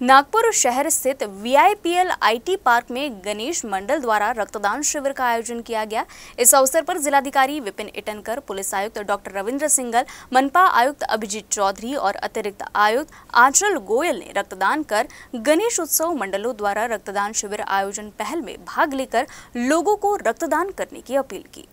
नागपुर शहर स्थित VIPL IT park में गणेश मंडल द्वारा रक्तदान शिविर का आयोजन किया गया। इस अवसर पर जिलाधिकारी विपिन इटनकर, पुलिस आयुक्त डॉक्टर रविंद्र सिंघल, मनपा आयुक्त अभिजीत चौधरी और अतिरिक्त आयुक्त आंचल गोयल ने रक्तदान कर गणेश उत्सव मंडलों द्वारा रक्तदान शिविर आयोजन पहल में भाग लेकर लोगों को रक्तदान करने की अपील की।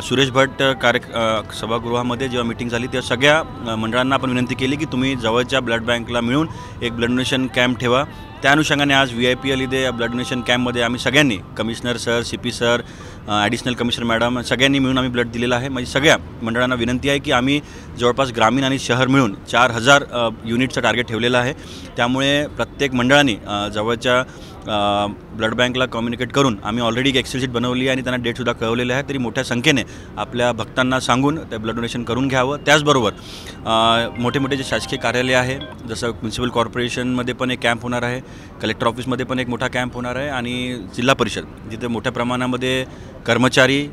सुरेश भट सभागृहामध्ये जेव्हा मीटिंग झाली तेव्हा सगळ्या मंडळांना आपण विनंती केली की तुम्ही जवळच्या ब्लड बँकला मिळून एक ब्लड डोनेशन कॅम्प ठेवा। त्या अनुषंगाने आज VIPL इथे ब्लड डोनेशन कॅम्पमध्ये आम्ही सगळ्यांनी commissioner sir, CP sir, additional commissioner madam सगळ्यांनी मिळून आम्ही ब्लड दिलेला आहे। म्हणजे सगळ्या मंडळांना विनंती आहे की आम्ही जवळपास ग्रामीण आणि शहर मिळून 4000 युनिटचं टार्गेट ठेवलेलं आहे। त्यामुळे प्रत्येक मंडळाने जवळच्या ब्लड बँकला कम्युनिकेट करून आम्ही ऑलरेडी एक एक्सेल शीट बनवली आहे आणि त्यांना डेटसुद्धा कळवलेले आहे। तरी मोठ्या संख्येने आपल्या भक्तांना सांगून ते ब्लड डोनेशन करून घ्यावं। त्याचबरोबर मोठे मोठे जे शासकीय कार्यालय आहे जसं म्युनिसिपल कॉर्पोरेशनमध्ये पण एक कॅम्प होणार आहे, कलेक्टर ऑफिसमध्ये पण एक मोठा कॅम्प होणार आहे आणि जिल्हा परिषद जिथे मोठ्या प्रमाणामध्ये कर्मचारी,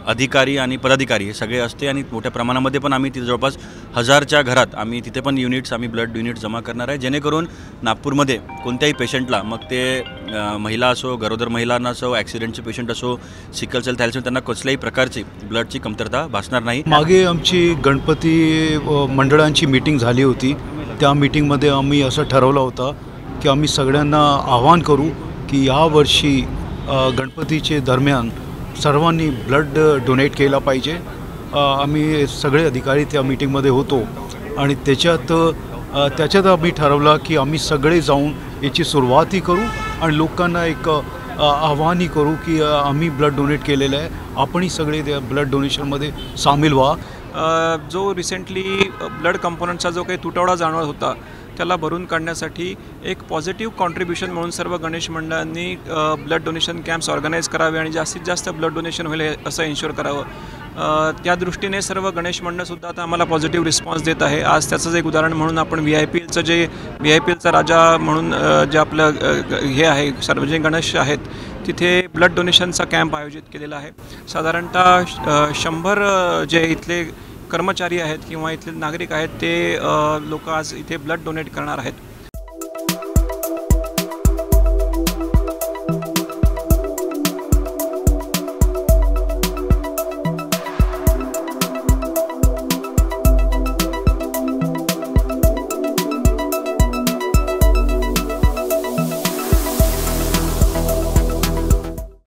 अधिकारी आणि पदाधिकारी हे सगळे असते आणि मोठ्या प्रमाणामध्ये पण आम्ही तिथे जवळपास 1000च्या घरात आम्ही तिथे पण युनिट्स आम्ही ब्लड युनिट जमा करणार आहे, जेणेकरून नागपूरमध्ये कोणत्याही पेशंटला मग ते महिला असो, गरोदर महिलांना असो, ॲक्सिडेंटचे पेशंट असो, सिकल सेल थॅलेसेमिया त्यांना कसल्याही प्रकारची ब्लडची कमतरता भासणार नाही। मागे आमची गणपती मंडळांची मीटिंग झाली होती। त्या मीटिंगमध्ये आम्ही असं ठरवलं होतं की आम्ही सगळ्यांना आवाहन करू की यावर्षी गणपतीचे दरम्यान सर्वांनी ब्लड डोनेट केला पाहिजे। आम्ही सगळे अधिकारी त्या मीटिंगमध्ये होतो आणि त्याच्यात आम्ही ठरवलं की आम्ही सगळे जाऊन याची सुरुवातही करू आणि लोकांना एक आवाहनही करू की आम्ही ब्लड डोनेट केलेलं आहे, आपणही सगळे त्या ब्लड डोनेशनमध्ये सामील व्हा। जो रिसेंटली ब्लड कंपोनंटचा जो काही तुटवडा जाणवत होता त्याला भरून काढण्यासाठी एक पॉझिटिव्ह कॉन्ट्रीब्युशन म्हणून सर्व गणेश मंडळांनी ब्लड डोनेशन कॅम्प्स ऑर्गनाईज करावे आणि जास्तीत जास्त ब्लड डोनेशन होईल असं इन्शुअर करावं। त्या दृष्टीने सर्व गणेश मंडळसुद्धा आता आम्हाला पॉझिटिव्ह रिस्पॉन्स देत आहे। आज त्याचंच एक उदाहरण म्हणून आपण VIPLचा राजा म्हणून जे आपलं हे आहे सार्वजनिक गणेश आहेत तिथे ब्लड डोनेशनचा कॅम्प आयोजित केलेला आहे। साधारणतः 100 जे इथले कर्मचारी आहेत किंवा इथले नागरिक आहेत ते लोक आज इथे ब्लड डोनेट करणार आहेत।